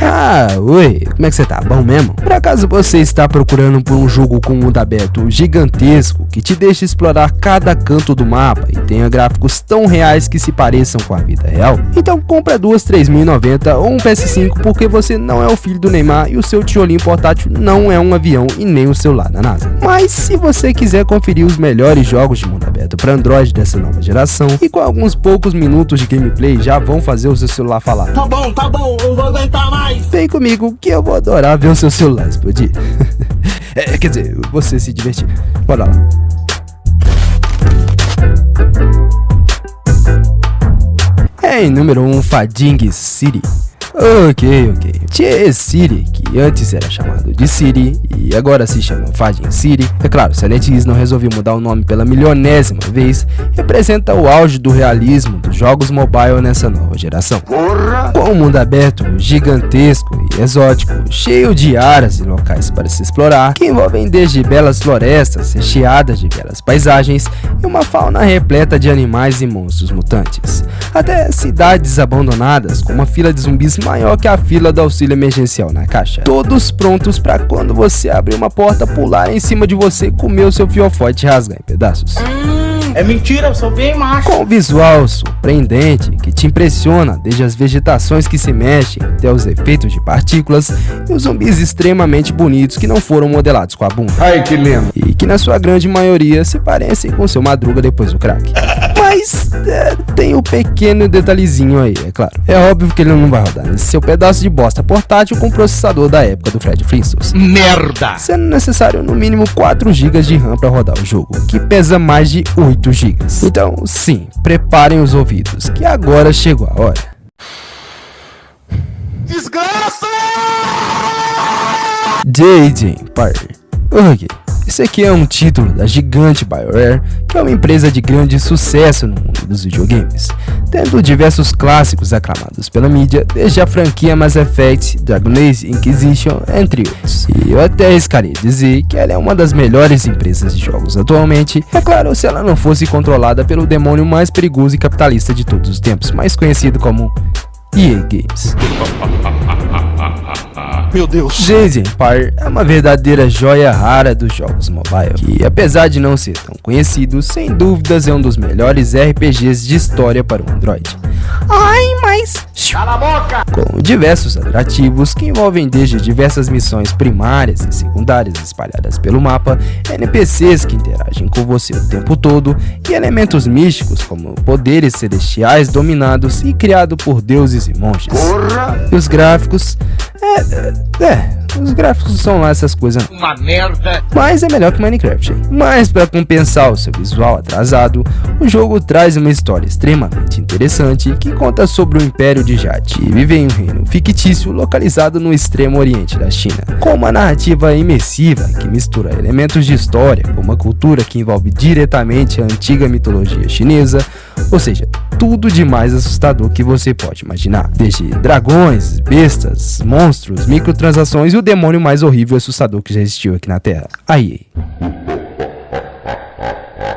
Ah, oi, como é que você tá? Bom mesmo? Por acaso você está procurando por um jogo com mundo aberto gigantesco que te deixe explorar cada canto do mapa e tenha gráficos tão reais que se pareçam com a vida real? Então compra duas 3.090 ou um PS5 porque você não é o filho do Neymar e o seu tijolinho portátil não é um avião e nem o celular da NASA. Mas se você quiser conferir os melhores jogos de mundo aberto para Android dessa nova geração e com alguns poucos minutos de gameplay já vão fazer o seu celular falar: tá bom, não vou aguentar mais. Vem comigo que eu vou adorar ver o seu celular explodir. Quer dizer, você se divertir. Bora lá. Em número 1, Fading City. Ok. T-City, que antes era chamado de City e agora se chama Fading City. É claro, se a NetEase não resolveu mudar o nome pela milionésima vez, representa o auge do realismo dos jogos mobile nessa nova geração. Com um mundo aberto, gigantesco e exótico, cheio de áreas e locais para se explorar, que envolvem desde belas florestas recheadas de belas paisagens e uma fauna repleta de animais e monstros mutantes, até cidades abandonadas com uma fila de zumbis maior que a fila do auxílio emergencial na caixa, todos prontos para quando você abrir uma porta pular em cima de você, comer o seu fiofote e rasgar em pedaços. É mentira, eu sou bem macho. Com um visual surpreendente que te impressiona, desde as vegetações que se mexem até os efeitos de partículas e os zumbis extremamente bonitos que não foram modelados com a bunda. Ai, que lindo. E que na sua grande maioria se parecem com seu Madruga depois do crack. Mas tem um pequeno detalhezinho aí, é claro. É óbvio que ele não vai rodar nesse seu pedaço de bosta portátil com processador da época do Fred Flintstones. Merda! Sendo necessário no mínimo 4 GB de RAM para rodar o jogo, que pesa mais de 8 GB. Então, sim, preparem os ouvidos, que agora chegou a hora. Desgraça! Jade Empire. Ok, esse aqui é um título da gigante BioWare, que é uma empresa de grande sucesso no mundo dos videogames, tendo diversos clássicos aclamados pela mídia, desde a franquia Mass Effect, Dragon Age Inquisition, entre outros. E eu até arriscaria dizer que ela é uma das melhores empresas de jogos atualmente, é claro, se ela não fosse controlada pelo demônio mais perigoso e capitalista de todos os tempos, mais conhecido como EA Games. Meu Deus. Jade Empire é uma verdadeira joia rara dos jogos mobile, que apesar de não ser tão conhecido, sem dúvidas é um dos melhores RPGs de história para o Android. Ai, mas... Cala a boca! Com diversos atrativos que envolvem desde diversas missões primárias e secundárias espalhadas pelo mapa, NPCs que interagem com você o tempo todo e elementos místicos como poderes celestiais dominados e criados por deuses e monges. E os gráficos... os gráficos são lá essas coisas. Uma merda. Mas é melhor que Minecraft, hein? Mas para compensar o seu visual atrasado, o jogo traz uma história extremamente interessante que conta sobre o Império de Jade, que vive em um reino fictício localizado no extremo oriente da China, com uma narrativa imersiva que mistura elementos de história com uma cultura que envolve diretamente a antiga mitologia chinesa, ou seja, tudo de mais assustador que você pode imaginar, desde dragões, bestas, monstros, microtransações e o demônio mais horrível e assustador que já existiu aqui na Terra, a EA.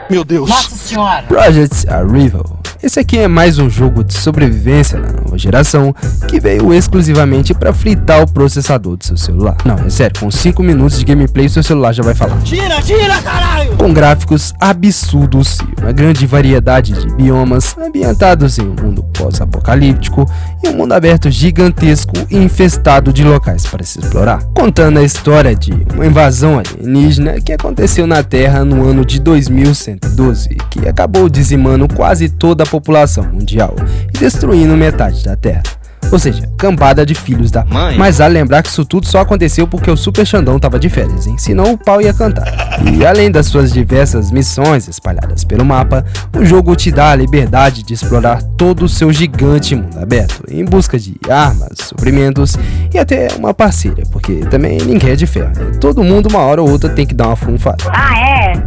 Meu Deus. Nossa senhora. Project Arrival. Esse aqui é mais um jogo de sobrevivência na nova geração que veio exclusivamente para fritar o processador do seu celular. Não, é sério, com 5 minutos de gameplay seu celular já vai falar. Tira, caralho! Com gráficos absurdos e uma grande variedade de biomas ambientados em um mundo pós-apocalíptico e um mundo aberto gigantesco e infestado de locais para se explorar, contando a história de uma invasão alienígena que aconteceu na Terra no ano de 2112, que acabou dizimando quase toda a população mundial e destruindo metade da Terra. Ou seja, cambada de filhos da mãe. Mas vale lembrar que isso tudo só aconteceu porque o Super Xandão tava de férias, hein? Senão o pau ia cantar. E além das suas diversas missões espalhadas pelo mapa, o jogo te dá a liberdade de explorar todo o seu gigante mundo aberto, em busca de armas, suprimentos e até uma parceira, porque também ninguém é de ferro, né? Todo mundo uma hora ou outra tem que dar uma funfada.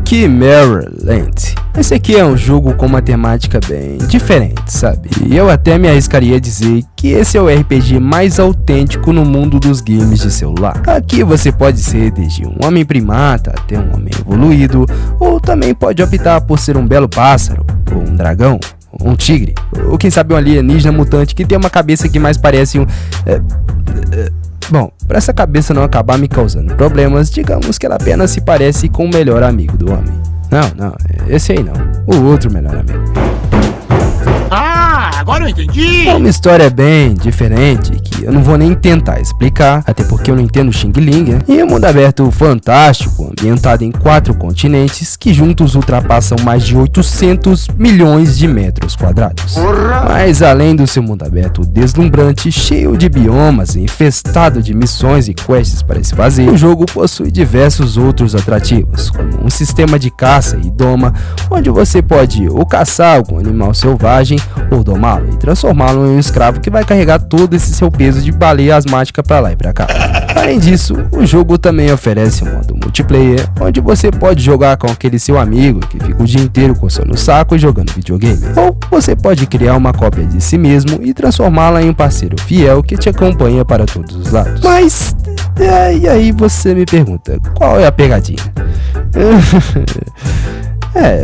Chimera Land. Esse aqui é um jogo com uma temática bem diferente, sabe? E eu até me arriscaria a dizer que esse é o RPG mais autêntico no mundo dos games de celular. Aqui você pode ser desde um homem primata até um homem evoluído, ou também pode optar por ser um belo pássaro, ou um dragão, ou um tigre, ou quem sabe um alienígena mutante que tem uma cabeça que mais parece um... Bom, para essa cabeça não acabar me causando problemas, digamos que ela apenas se parece com o melhor amigo do homem. Não, esse aí não, o outro melhor amigo. Agora eu entendi! É uma história bem diferente, que eu não vou nem tentar explicar, até porque eu não entendo Xing Ling, né? E um mundo aberto fantástico, ambientado em 4 continentes, que juntos ultrapassam mais de 800 milhões de metros quadrados. Mas além do seu mundo aberto deslumbrante, cheio de biomas, infestado de missões e quests para se fazer, o jogo possui diversos outros atrativos, como um sistema de caça e doma, onde você pode ou caçar algum animal selvagem, ou domá-lo e transformá-lo em um escravo que vai carregar todo esse seu peso de baleia asmática pra lá e pra cá. Além disso, o jogo também oferece um modo multiplayer, onde você pode jogar com aquele seu amigo que fica o dia inteiro coçando o saco e jogando videogame. Ou você pode criar uma cópia de si mesmo e transformá-la em um parceiro fiel que te acompanha para todos os lados. Mas, e aí você me pergunta, qual é a pegadinha?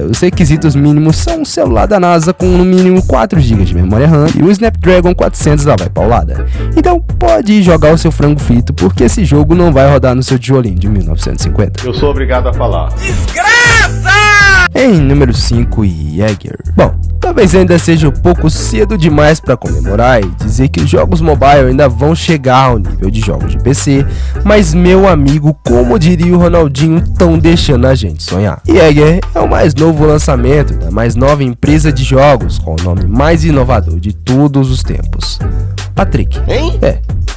Os requisitos mínimos são um celular da NASA com no mínimo 4 GB de memória RAM e o Snapdragon 400 lá vai paulada. Então pode ir jogar o seu frango frito, porque esse jogo não vai rodar no seu tijolinho de 1950. Eu sou obrigado a falar. Desgraça! Em número 5, Jaeger. Bom, talvez ainda seja um pouco cedo demais para comemorar e dizer que os jogos mobile ainda vão chegar ao nível de jogos de PC, mas meu amigo, como diria o Ronaldinho, estão deixando a gente sonhar. Jaeger é o mais novo lançamento da mais nova empresa de jogos com o nome mais inovador de todos os tempos. Patrick. Hein?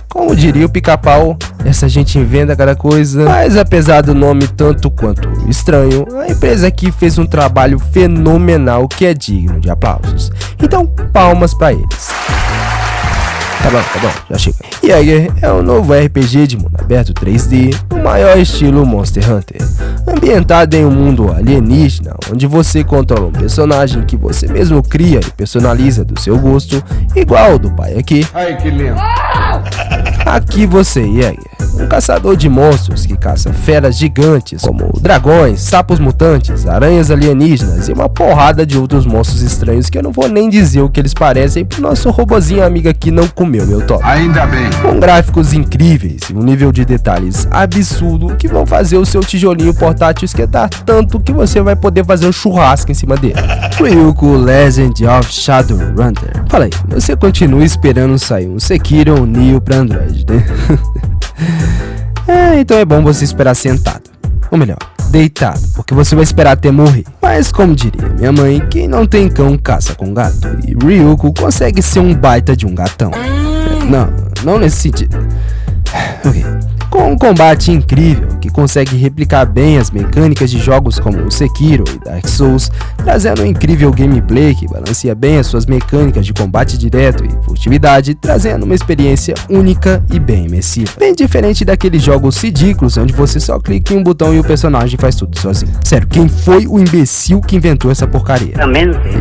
Como diria o Pica-Pau, essa gente inventa cada coisa, mas apesar do nome tanto quanto estranho, a empresa aqui fez um trabalho fenomenal que é digno de aplausos. Então, palmas pra eles. Tá bom, já chega. Jaeger é um novo RPG de mundo aberto 3D, no maior estilo Monster Hunter, ambientado em um mundo alienígena, onde você controla um personagem que você mesmo cria e personaliza do seu gosto, igual ao do pai aqui. Ai, que lindo. Aqui você, Jaeger, um caçador de monstros que caça feras gigantes como dragões, sapos mutantes, aranhas alienígenas e uma porrada de outros monstros estranhos que eu não vou nem dizer o que eles parecem pro nosso robozinho amigo aqui não comeu meu top. Ainda bem. Com gráficos incríveis e um nível de detalhes absurdo que vão fazer o seu tijolinho portátil esquentar tanto que você vai poder fazer um churrasco em cima dele. Ryuko Legend of Shadowrunner. Fala aí, você continua esperando sair um Sekiro ou Nioh pra Android, né? Então é bom você esperar sentado, ou melhor, deitado, porque você vai esperar até morrer. Mas como diria minha mãe, quem não tem cão caça com gato, e Ryuko consegue ser um baita de um gatão. Não nesse sentido. Ok. Com um combate incrível que consegue replicar bem as mecânicas de jogos como Sekiro e Dark Souls, trazendo um incrível gameplay que balanceia bem as suas mecânicas de combate direto e furtividade, trazendo uma experiência única e bem imersiva. Bem diferente daqueles jogos ridículos onde você só clica em um botão e o personagem faz tudo sozinho. Sério, quem foi o imbecil que inventou essa porcaria?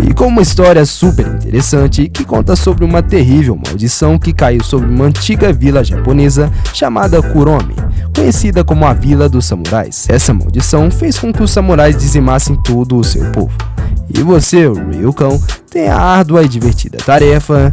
E com uma história super interessante que conta sobre uma terrível maldição que caiu sobre uma antiga vila japonesa chamada Kuromi, conhecida como a Vila dos Samurais. Essa maldição fez com que os samurais dizimassem todo o seu povo. E você, o Ryukão, tem a árdua e divertida tarefa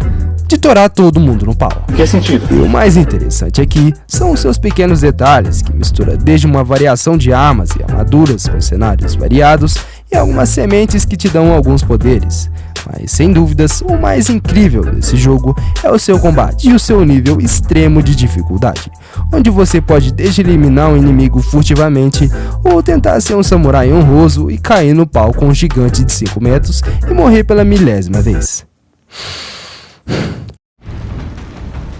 de torar todo mundo no pau. Que sentido? E o mais interessante aqui são os seus pequenos detalhes, que mistura desde uma variação de armas e armaduras com cenários variados e algumas sementes que te dão alguns poderes. Mas sem dúvidas, o mais incrível desse jogo é o seu combate e o seu nível extremo de dificuldade, onde você pode desde eliminar um inimigo furtivamente ou tentar ser um samurai honroso e cair no pau com um gigante de 5 metros e morrer pela 1000ª vez.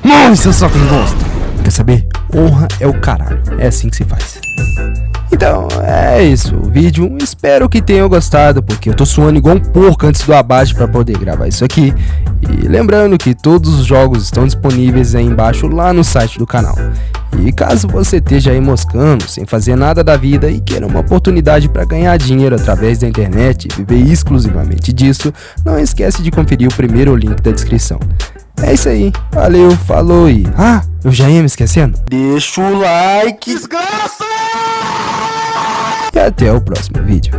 Nossa, só quem gosta! Quer saber? Honra é o caralho, é assim que se faz. Então, é isso, o vídeo, espero que tenham gostado, porque eu tô suando igual um porco antes do abate para poder gravar isso aqui. E lembrando que todos os jogos estão disponíveis aí embaixo lá no site do canal. E caso você esteja aí moscando, sem fazer nada da vida e queira uma oportunidade para ganhar dinheiro através da internet e viver exclusivamente disso, não esquece de conferir o primeiro link da descrição. É isso aí, valeu, falou e... eu já ia me esquecendo? Deixa o like, Desgraça! e até o próximo vídeo.